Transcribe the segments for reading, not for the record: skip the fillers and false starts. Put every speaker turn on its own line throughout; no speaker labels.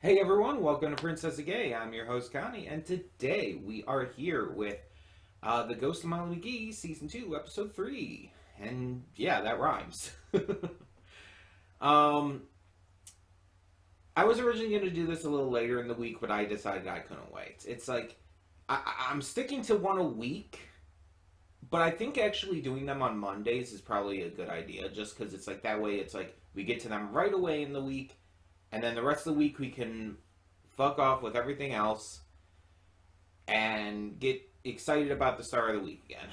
Hey everyone, welcome to Princess Gay. I'm your host Connie, and today we are here with the Ghost of Molly McGee Season 2, Episode 3. And yeah, that rhymes. um, I was originally going to do this a little later in the week, but I decided I couldn't wait. It's like, I'm sticking to one a week, but I think actually doing them on Mondays is probably a good idea, just because it's like that way it's like we get to them right away in the week, and then the rest of the week we can fuck off with everything else and get excited about the start of the week again.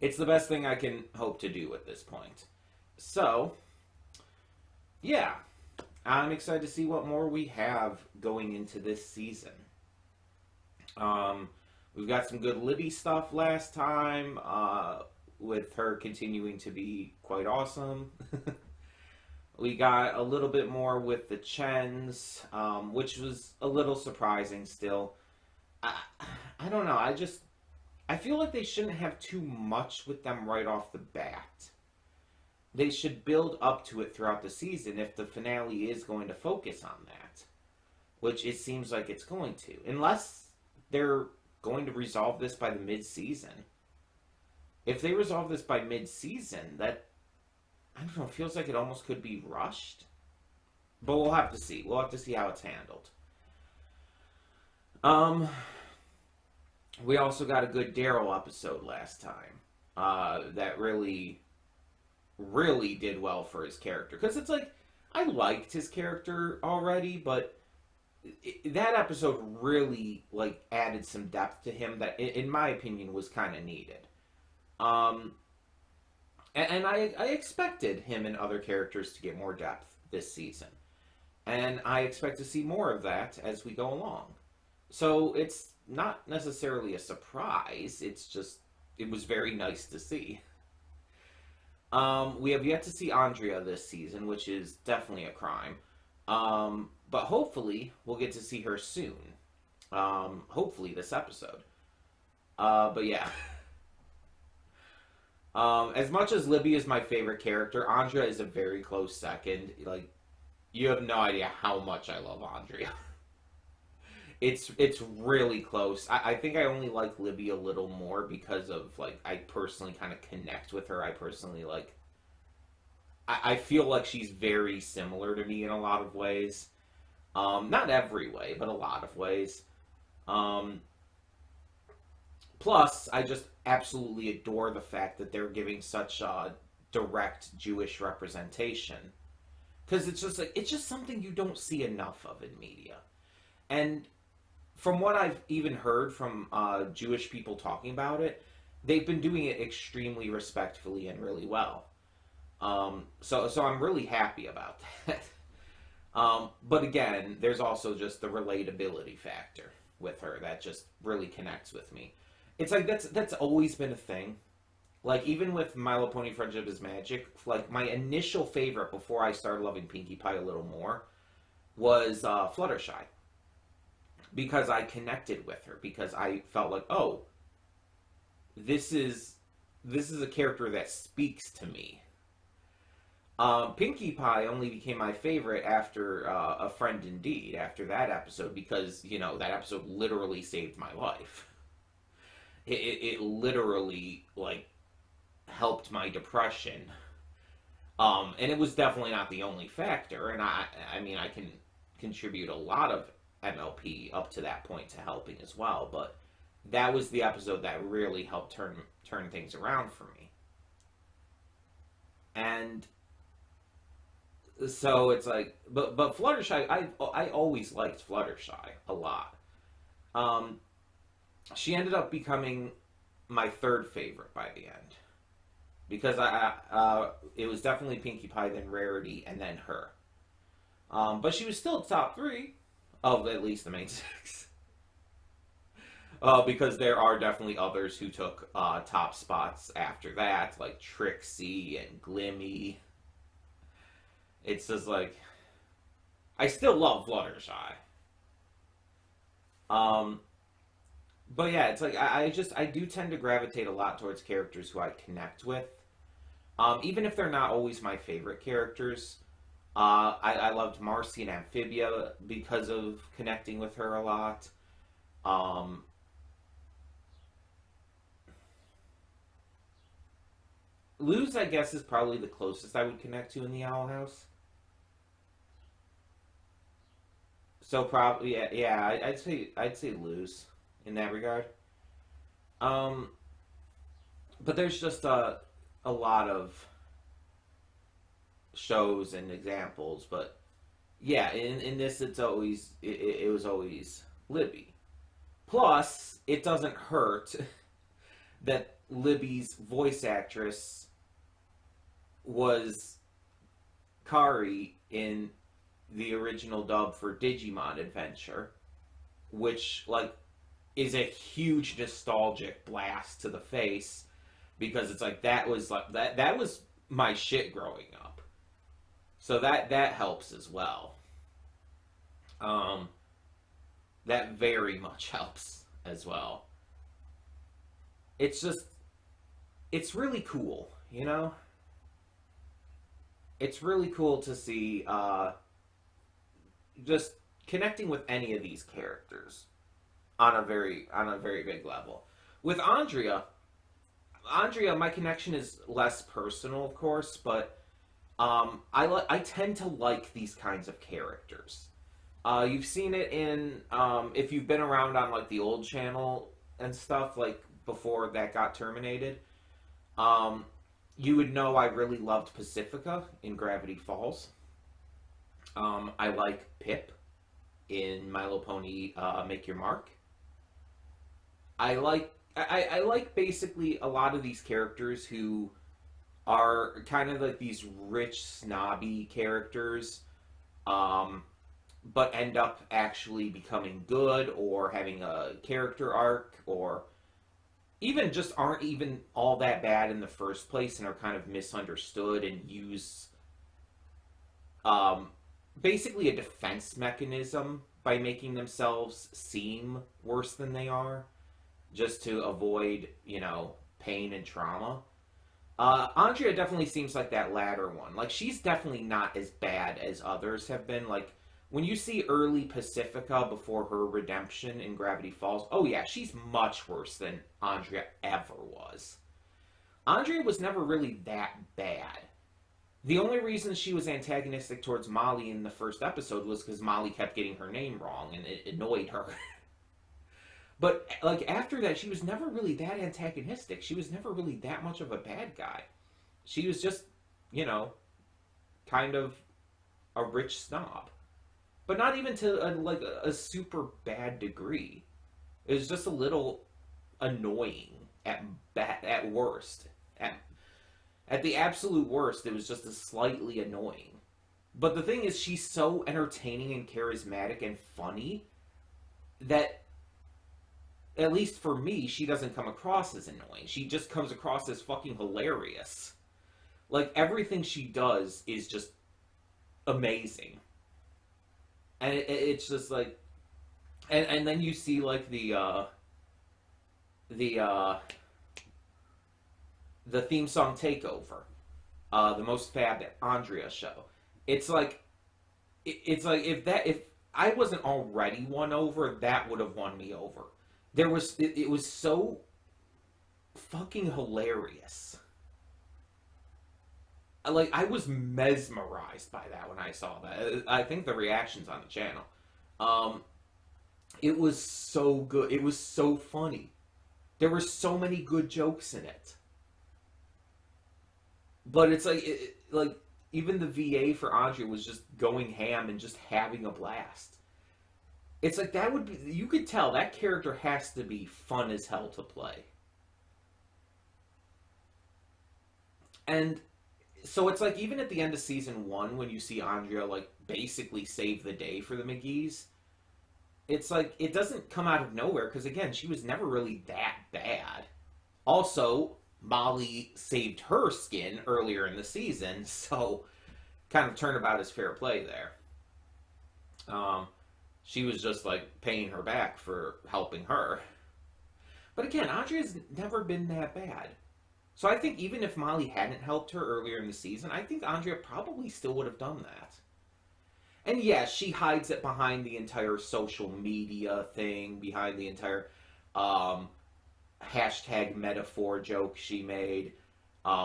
It's the best thing I can hope to do at this point. So, yeah, I'm excited to see what more we have going into this season. We've got some good Libby stuff last time, with her continuing to be quite awesome. We got a little bit more with the Chens, which was a little surprising still. I don't know. I feel like they shouldn't have too much with them right off the bat. They should build up to it throughout the season if the finale is going to focus on that, which it seems like it's going to. Unless they're going to resolve this by the mid-season. If they resolve this by mid-season, that, I don't know, it feels like it almost could be rushed. But we'll have to see. We'll have to see how it's handled. We also got a good Daryl episode last time. That really, really did well for his character. Because it's like, I liked his character already, but that episode really, like, added some depth to him that, in my opinion, was kind of needed. And I expected him and other characters to get more depth this season. And I expect to see more of that as we go along. So it's not necessarily a surprise. It's just, it was very nice to see. We have yet to see Andrea this season, which is definitely a crime. But hopefully we'll get to see her soon. Hopefully this episode. But yeah. As much as Libby is my favorite character, Andrea is a very close second. Like, you have no idea how much I love Andrea. It's really close. I think I only like Libby a little more because of, like, I personally kind of connect with her. I personally, like, I feel like she's very similar to me in a lot of ways. Not every way, but a lot of ways. Plus, I just absolutely adore the fact that they're giving such direct Jewish representation. Because it's just like, it's just something you don't see enough of in media. And from what I've even heard from Jewish people talking about it, they've been doing it extremely respectfully and really well. So I'm really happy about that. But again, there's also just the relatability factor with her that just really connects with me. It's like that's always been a thing. Like, even with My Little Pony Friendship is Magic, like, my initial favorite before I started loving Pinkie Pie a little more was Fluttershy. Because I connected with her. Because I felt like, oh, this is a character that speaks to me. Pinkie Pie only became my favorite after A Friend Indeed, after that episode, because, you know, that episode literally saved my life. It literally, like, helped my depression. And it was definitely not the only factor, and I mean, I can contribute a lot of MLP up to that point to helping as well, but that was the episode that really helped turn things around for me. And so it's like, but Fluttershy, I always liked Fluttershy a lot. She ended up becoming my third favorite by the end, because it was definitely Pinkie Pie, then Rarity, and then her. But she was still top 3 of at least the main 6. Because there are definitely others who took top spots after that, like Trixie and Glimmy. It's just like, I still love Fluttershy. But yeah, it's like, I do tend to gravitate a lot towards characters who I connect with. Even if they're not always my favorite characters. I loved Marcy and Amphibia because of connecting with her a lot. Um, Luz, I guess, is probably the closest I would connect to in the Owl House. So probably, yeah, yeah, I'd say Luz in that regard. Um, but there's just a lot of shows and examples. But yeah, in this, it was always Libby. Plus, it doesn't hurt that Libby's voice actress was Kari in the original dub for Digimon Adventure, which like is a huge nostalgic blast to the face because it's like that was my shit growing up. So that helps as well. Um, that very much helps as well. It's just it's really cool, you know. It's really cool to see just connecting with any of these characters on a very big level. With Andrea, my connection is less personal, of course, but I tend to like these kinds of characters. You've seen it in if you've been around on like the old channel and stuff like before that got terminated. Um, you would know I really loved Pacifica in Gravity Falls. I like Pip in My Little Pony Make Your Mark. I like basically a lot of these characters who are kind of like these rich snobby characters, um, but end up actually becoming good or having a character arc or even just aren't even all that bad in the first place and are kind of misunderstood and use um, basically a defense mechanism by making themselves seem worse than they are just to avoid, pain and trauma. Andrea definitely seems like that latter one. Like, she's definitely not as bad as others have been. Like, when you see early Pacifica before her redemption in Gravity Falls, oh yeah, she's much worse than Andrea ever was. Andrea was never really that bad. The only reason she was antagonistic towards Molly in the first episode was because Molly kept getting her name wrong and it annoyed her. But like after that, she was never really that antagonistic. She was never really that much of a bad guy. She was just, you know, kind of a rich snob, but not even to a super bad degree. It was just a little annoying at worst. At the absolute worst, it was just a slightly annoying. But the thing is, she's so entertaining and charismatic and funny that, at least for me, she doesn't come across as annoying. She just comes across as fucking hilarious. Like, everything she does is just amazing. And it's just like... And then you see, like, the theme song Takeover. The Most Fab Andrea show. It's like... if I wasn't already won over, that would have won me over. It was so fucking hilarious. Like, I was mesmerized by that when I saw that. I think the reactions on the channel. It was so good. It was so funny. There were so many good jokes in it. But it's like even the VA for Andrea was just going ham and just having a blast. It's like that would be, you could tell that character has to be fun as hell to play. And so it's like even at the end of season 1 when you see Andrea like basically save the day for the McGees, it's like it doesn't come out of nowhere because again, she was never really that bad. Also, Molly saved her skin earlier in the season, so kind of turnabout is fair play there. She was just like paying her back for helping her. But again, Andrea's never been that bad. So I think even if Molly hadn't helped her earlier in the season, I think Andrea probably still would have done that. And yeah, she hides it behind the entire social media thing, behind the entire um, hashtag metaphor joke she made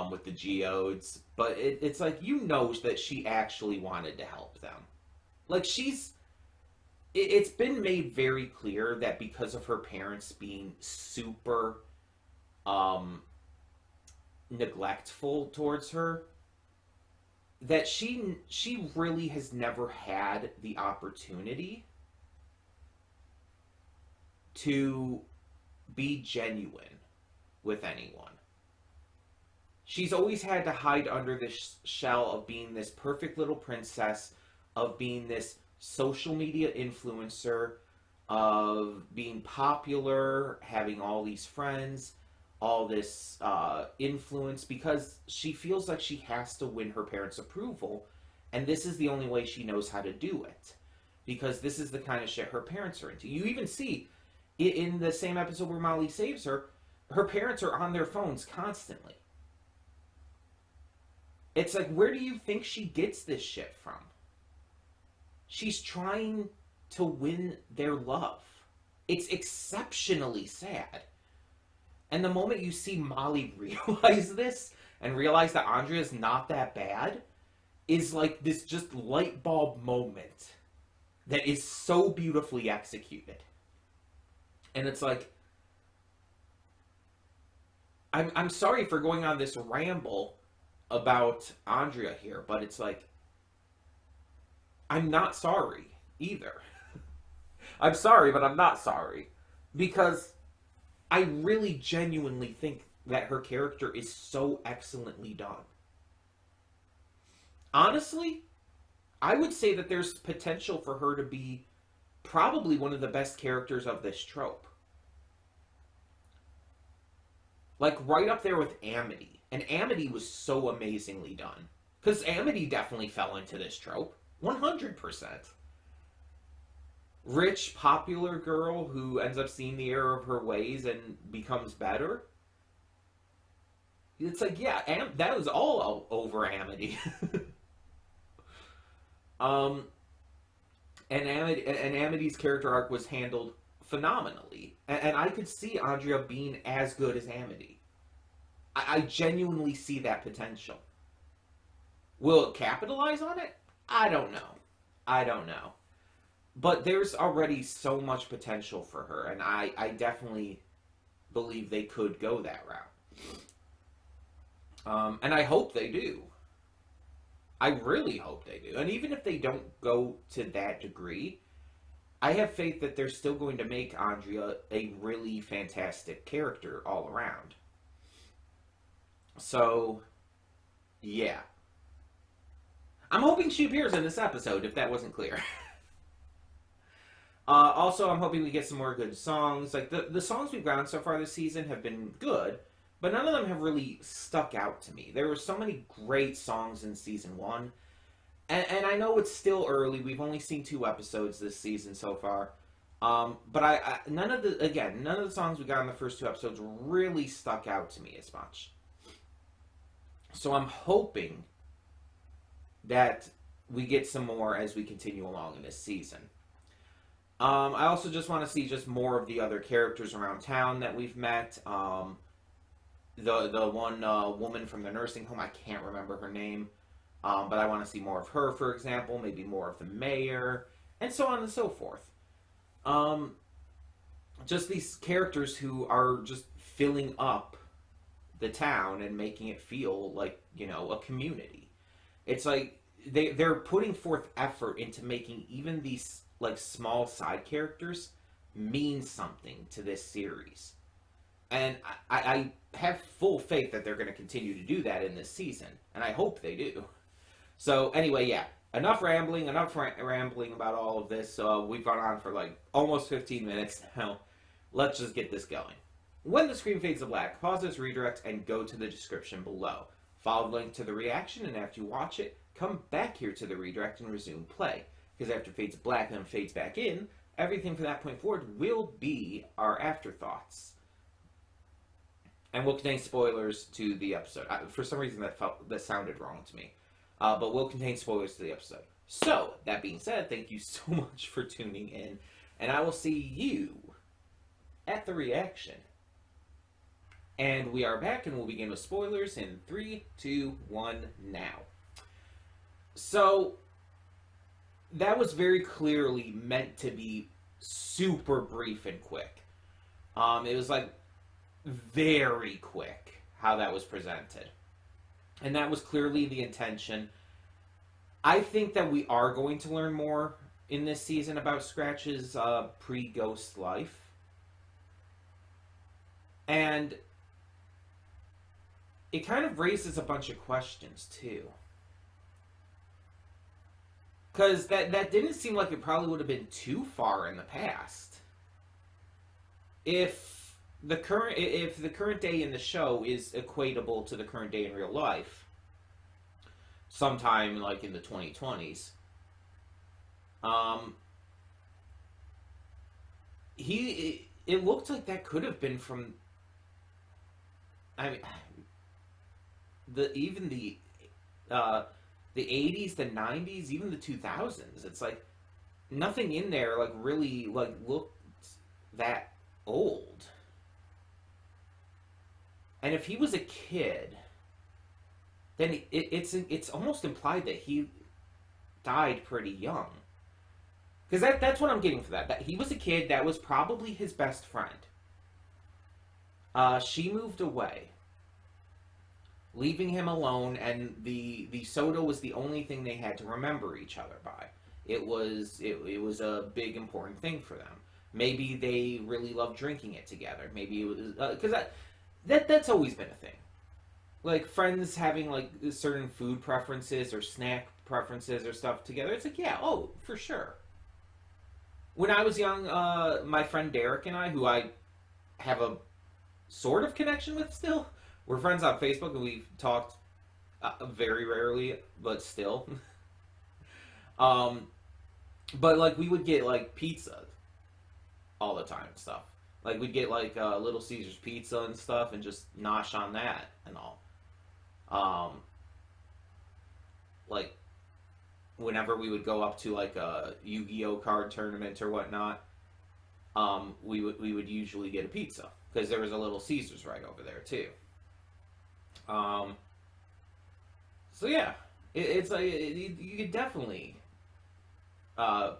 with the geodes. But it's like, you know that she actually wanted to help them. Like, it's been made very clear that because of her parents being super um, neglectful towards her, that she really has never had the opportunity to be genuine with anyone. She's always had to hide under this shell of being this perfect little princess, of being this social media influencer, of being popular, having all these friends, all this influence, because she feels like she has to win her parents' approval, and this is the only way she knows how to do it, because this is the kind of shit her parents are into. You even see in the same episode where Molly saves her, her parents are on their phones constantly. It's like, where do you think she gets this shit from? She's trying to win their love. It's exceptionally sad. And the moment you see Molly realize this, and realize that Andrea's not that bad, is like this just light bulb moment that is so beautifully executed. And it's like, I'm sorry for going on this ramble about Andrea here, but it's like, I'm not sorry either. I'm sorry, but I'm not sorry. Because I really genuinely think that her character is so excellently done. Honestly, I would say that there's potential for her to be probably one of the best characters of this trope. Like, right up there with Amity. And Amity was so amazingly done. Because Amity definitely fell into this trope. 100%. Rich, popular girl who ends up seeing the error of her ways and becomes better. It's like, yeah, that was all over Amity. And Amity's character arc was handled phenomenally. And I could see Andrea being as good as Amity. I genuinely see that potential. Will it capitalize on it? I don't know. But there's already so much potential for her, and I definitely believe they could go that route. And I hope they do. I really hope they do. And even if they don't go to that degree, I have faith that they're still going to make Andrea a really fantastic character all around. So, yeah. I'm hoping she appears in this episode, if that wasn't clear. Also, I'm hoping we get some more good songs. Like, the songs we've gotten so far this season have been good, but none of them have really stuck out to me. There were so many great songs in Season 1, and I know it's still early. We've only seen 2 episodes this season so far. But none of the songs we got in the first 2 episodes really stuck out to me as much. So I'm hoping that we get some more as we continue along in this season. I also just want to see just more of the other characters around town that we've met. The one woman from the nursing home, I can't remember her name, but I want to see more of her, for example, maybe more of the mayor, and so on and so forth. Just these characters who are just filling up the town and making it feel like, a community. It's like they're putting forth effort into making even these like small side characters mean something to this series. And I have full faith that they're going to continue to do that in this season. And I hope they do. So anyway, yeah. Enough rambling about all of this. We've gone on for like almost 15 minutes now. Let's just get this going. When the screen fades to black, pause this redirect and go to the description below. Follow the link to the reaction, and after you watch it, come back here to the redirect and resume play. Because after it fades to black and then fades back in, everything from that point forward will be our afterthoughts. And will contain spoilers to the episode. For some reason that sounded wrong to me. But will contain spoilers to the episode. So, that being said, thank you so much for tuning in, and I will see you at the reaction. And we are back, and we'll begin with spoilers in 3, 2, 1, now. So, that was very clearly meant to be super brief and quick. It was like very quick how that was presented. And that was clearly the intention. I think that we are going to learn more in this season about Scratch's pre-Ghost life. And it kind of raises a bunch of questions, too. Because that didn't seem like it probably would have been too far in the past. If the current day in the show is equatable to the current day in real life, sometime like in the 2020s, it looked like that could have been from, I mean, the 80s, the 90s, even the 2000s. It's like nothing in there like really like looked that old. And if he was a kid, then it's almost implied that he died pretty young. Because that's what I'm getting for that. That he was a kid, that was probably his best friend. She moved away, leaving him alone, and the soda was the only thing they had to remember each other by. It was a big important thing for them. Maybe they really loved drinking it together. Maybe it was because that's always been a thing. Like friends having like certain food preferences or snack preferences or stuff together. It's like, yeah, oh, for sure. When I was young, my friend Derek and I, who I have a sort of connection with still, we're friends on Facebook, and we've talked very rarely, but still. But like we would get like pizza all the time and stuff. Like we'd get like Little Caesars pizza and stuff, and just nosh on that and all. Like whenever we would go up to like a Yu-Gi-Oh card tournament or whatnot, we would usually get a pizza because there was a Little Caesars right over there too. So yeah, it's like you could definitely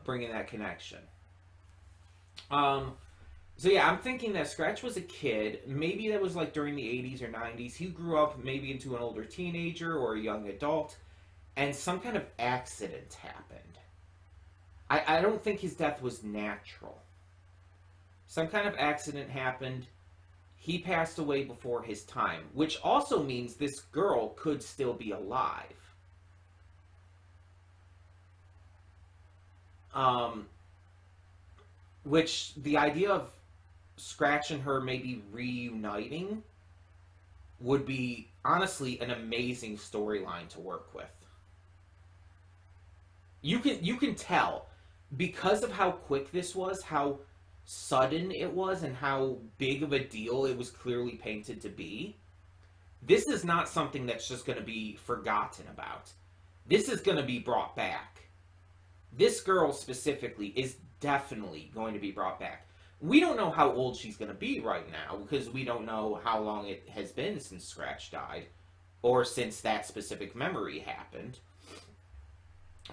bring in that connection. So yeah, I'm thinking that Scratch was a kid. Maybe that was like during the 80s or 90s. He grew up maybe into an older teenager or a young adult, and some kind of accident happened. I don't think his death was natural. Some kind of accident happened. He passed away before his time, which also means this girl could still be alive. Which the idea of Scratch and her maybe reuniting would be honestly an amazing storyline to work with. You can tell because of how quick this was, how sudden it was, and how big of a deal it was clearly painted to be. This is not something that's just going to be forgotten about. This is going to be brought back. This girl specifically is definitely going to be brought back. We don't know how old she's going to be right now because we don't know how long it has been since Scratch died or since that specific memory happened.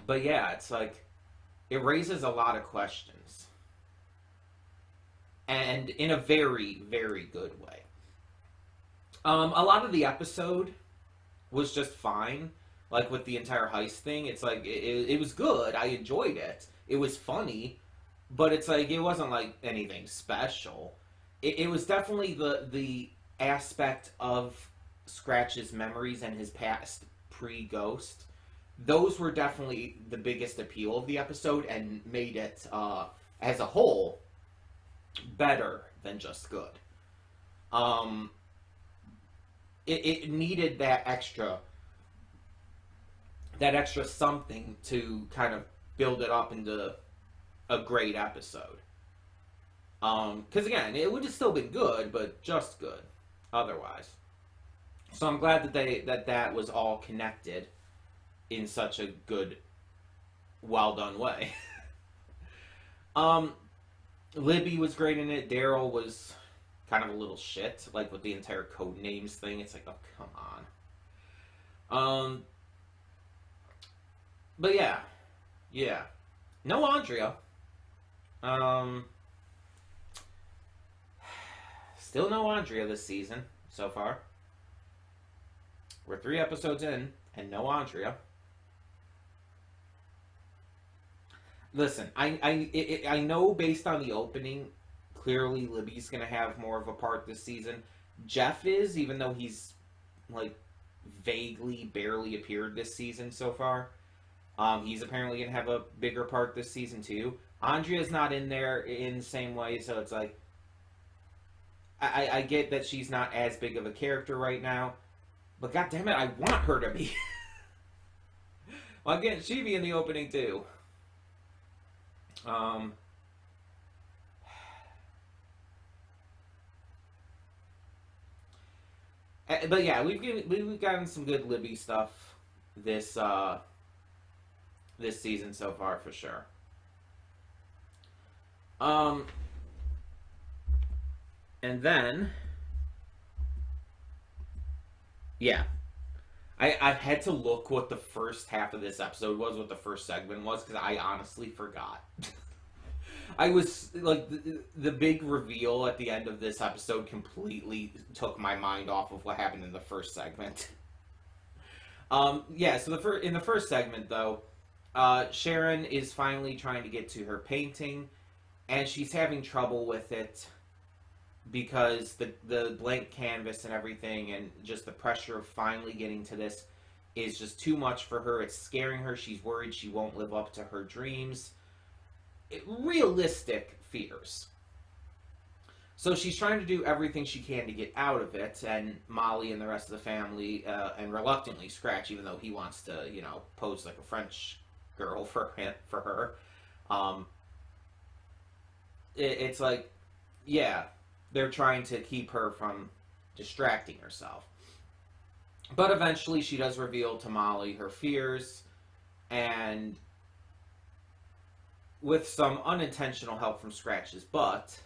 But yeah, it's like it raises a lot of questions. And in a very, very good way. A lot of the episode was just fine. Like with the entire heist thing, it's like it was good. I enjoyed it. It was funny, but it's like it wasn't like anything special. It was definitely the aspect of Scratch's memories and his past pre-Ghost. Those were definitely the biggest appeal of the episode and made it as a whole better than just good. It needed that extra something to kind of build it up into a great episode. Because again, it would have still been good, but just good otherwise. So I'm glad that that was all connected in such a good well done way. um, Libby was great in it. Daryl was kind of a little shit, like with the entire code names thing. It's like, oh, come on. But yeah, yeah. No Andrea. Um, Still no Andrea this season so far. We're 3 episodes in, and no Andrea. Listen, I know based on the opening, clearly Libby's gonna have more of a part this season. Jeff is, even though he's like vaguely barely appeared this season so far. He's apparently gonna have a bigger part this season too. Andrea's not in there in the same way, so it's like I get that she's not as big of a character right now, but god damn it, I want her to be. Well, again, she be in the opening too. But yeah, we've gotten some good Libby stuff this this season so far for sure. And then yeah, I had to look what the first half of this episode was, what the first segment was, because I honestly forgot. I was like the big reveal at the end of this episode completely took my mind off of what happened in the first segment. Yeah, so in the first segment though, Sharon is finally trying to get to her painting, and she's having trouble with it because the blank canvas and everything, and just the pressure of finally getting to this is just too much for her. It's scaring her. She's worried she won't live up to her dreams. Realistic fears. So she's trying to do everything she can to get out of it, and Molly and the rest of the family, and reluctantly Scratch, even though he wants to, pose like a French girl for her. It's like, yeah, they're trying to keep her from distracting herself. But eventually she does reveal to Molly her fears, and with some unintentional help from Scratch's butt,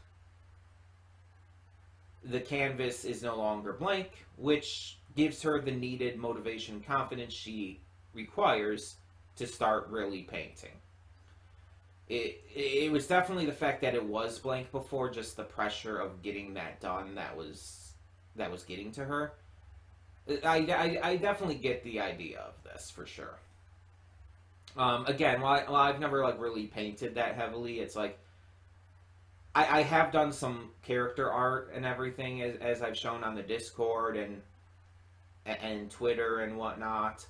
the canvas is no longer blank, which gives her the needed motivation and confidence she requires to start really painting. It was definitely the fact that it was blank before, just the pressure of getting that done that was getting to her. I definitely get the idea of this for sure. Again, while I've never really painted that heavily, it's like I have done some character art and everything as I've shown on the Discord and Twitter and whatnot.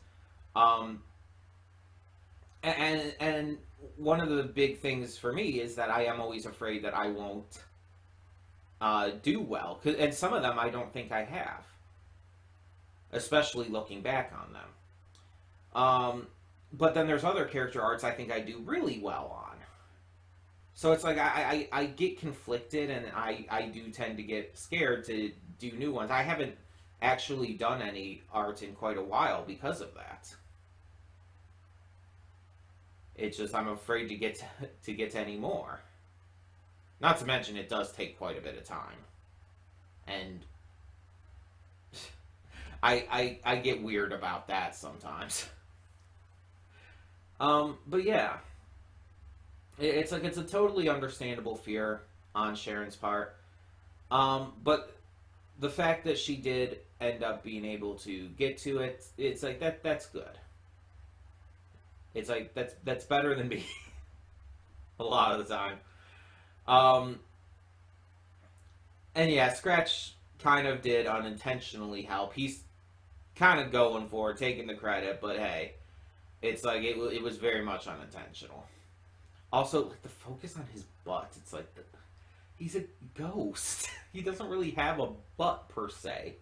And one of the big things for me is that I am always afraid that I won't do well, and some of them I don't think I have, especially looking back on them. But then there's other character arts I think I do really well on. So it's like I get conflicted, and I do tend to get scared to do new ones. I haven't actually done any art in quite a while because of that. It's just I'm afraid to get to any more. Not to mention it does take quite a bit of time. And I get weird about that sometimes. But yeah. It's like it's a totally understandable fear on Sharon's part. But the fact that she did end up being able to get to it, it's like that's good. It's like that's better than me a lot of the time. And yeah, Scratch kind of did unintentionally help. He's kind of going for it, taking the credit, but hey, it's like it was very much unintentional. Also, like the focus on his butt, it's like he's a ghost. He doesn't really have a butt per se.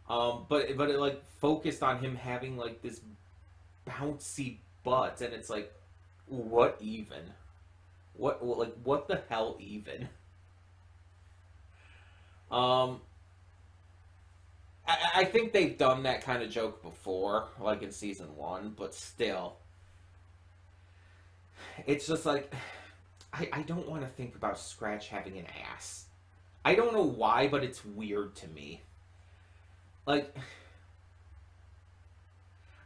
But it like focused on him having like this bouncy butt, and it's like, what even? What the hell even? I think they've done that kind of joke before, like in season 1, but still. it's just like, I don't want to think about Scratch having an ass. I don't know why, but it's weird to me. Like,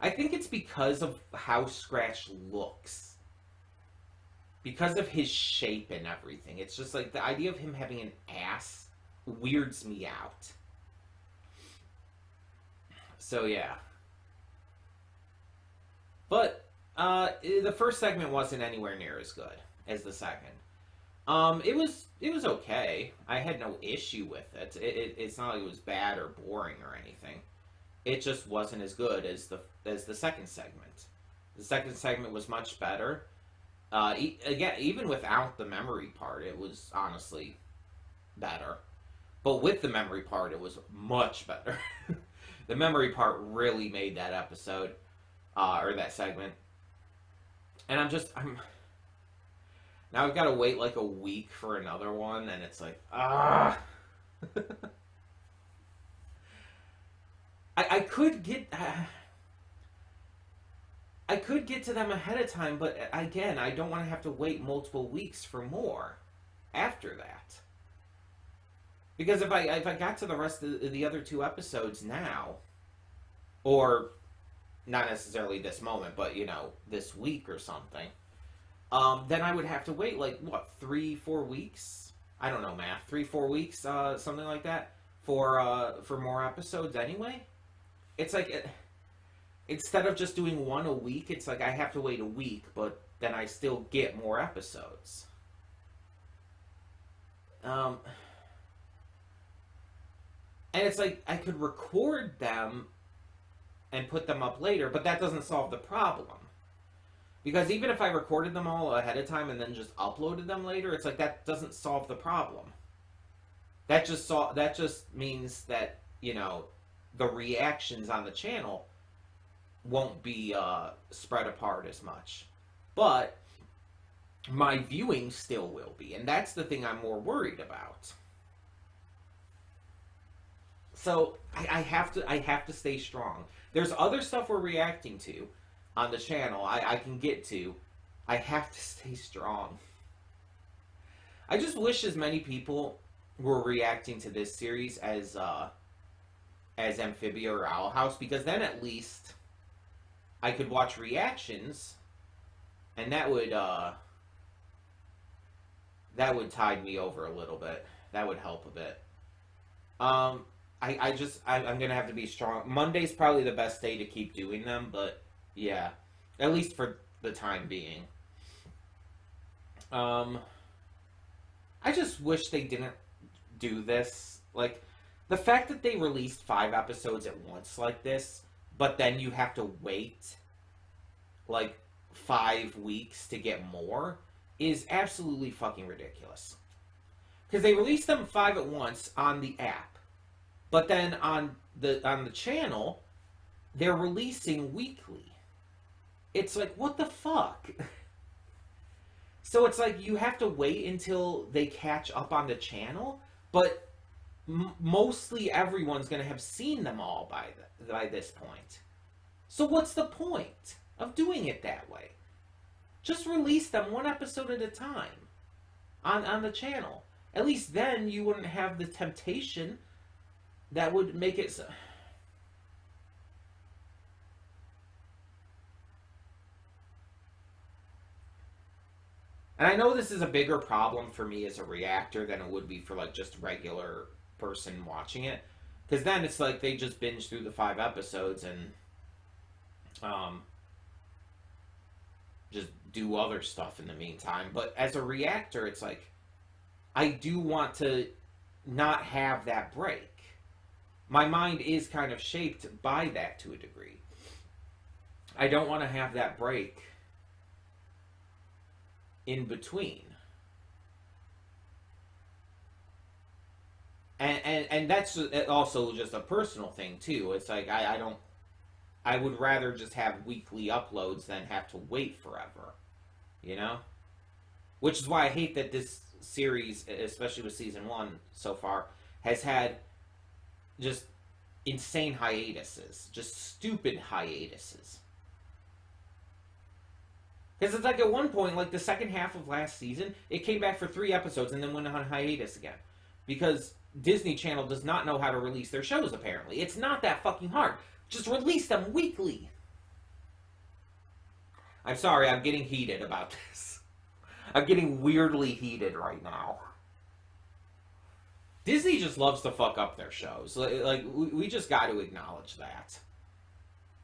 I think it's because of how Scratch looks. Because of his shape and everything. It's just like the idea of him having an ass weirds me out. So, yeah. But the first segment wasn't anywhere near as good as the second. It was okay. I had no issue with it. It's not like it was bad or boring or anything. It just wasn't as good as the second segment. The second segment was much better. Again, even without the memory part, it was honestly better. But with the memory part, it was much better. The memory part really made that episode, or that segment. And I'm now I've got to wait like a week for another one, and it's like, ah. I could get I could get to them ahead of time, but again, I don't want to have to wait multiple weeks for more after that. Because if I got to the rest of the other two episodes now, or not necessarily this moment, but this week or something, then I would have to wait like what 3-4 weeks? I don't know math. 3-4 weeks, something like that, for more episodes anyway. It's like instead of just doing one a week, it's like I have to wait a week, but then I still get more episodes. And it's like I could record them and put them up later, but that doesn't solve the problem. Because even if I recorded them all ahead of time and then just uploaded them later, it's like that doesn't solve the problem. That just means that, the reactions on the channel won't be spread apart as much. But my viewing still will be, and that's the thing I'm more worried about. So I have to stay strong. There's other stuff we're reacting to on the channel I can get to. I have to stay strong. I just wish as many people were reacting to this series as Amphibia or Owl House, because then at least I could watch reactions, and that would tide me over a little bit. That would help a bit. I'm gonna have to be strong. Monday's probably the best day to keep doing them, but yeah, at least for the time being. I just wish they didn't do this. Like, the fact that they released 5 episodes at once like this, but then you have to wait like 5 weeks to get more, is absolutely fucking ridiculous. Because they released them 5 at once on the app, but then on the channel, they're releasing weekly. It's like, what the fuck? So it's like you have to wait until they catch up on the channel, but mostly everyone's going to have seen them all by this point. So what's the point of doing it that way? Just release them 1 episode at a time on the channel. At least then you wouldn't have the temptation that would make it so. And I know this is a bigger problem for me as a reactor than it would be for like just regular person watching it, because then it's like they just binge through the 5 episodes and just do other stuff in the meantime. But as a reactor, it's like I do want to not have that break. My mind is kind of shaped by that to a degree. I don't want to have that break in between. And that's also just a personal thing too. It's like I would rather just have weekly uploads than have to wait forever, which is why I hate that this series, especially with season 1 so far, has had just insane hiatuses, just stupid hiatuses. Because it's like at one point, like the second half of last season, it came back for 3 episodes and then went on hiatus again. Because Disney Channel does not know how to release their shows, apparently. It's not that fucking hard. Just release them weekly. I'm sorry, I'm getting heated about this. I'm getting weirdly heated right now. Disney just loves to fuck up their shows. Like we just got to acknowledge that.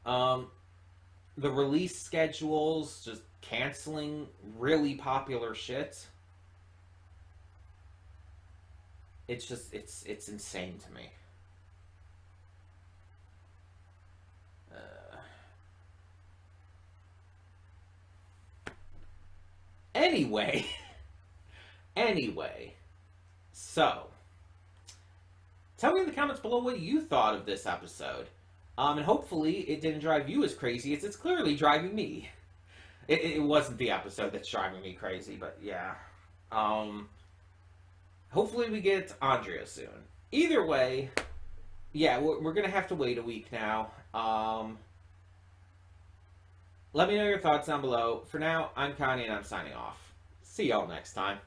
The release schedules, just canceling really popular shit. It's just, it's insane to me. Anyway. Anyway. So. Tell me in the comments below what you thought of this episode. And hopefully it didn't drive you as crazy as it's clearly driving me. It wasn't the episode that's driving me crazy, but yeah. Hopefully we get Andrea soon. Either way, yeah, we're going to have to wait a week now. Let me know your thoughts down below. For now, I'm Connie and I'm signing off. See y'all next time.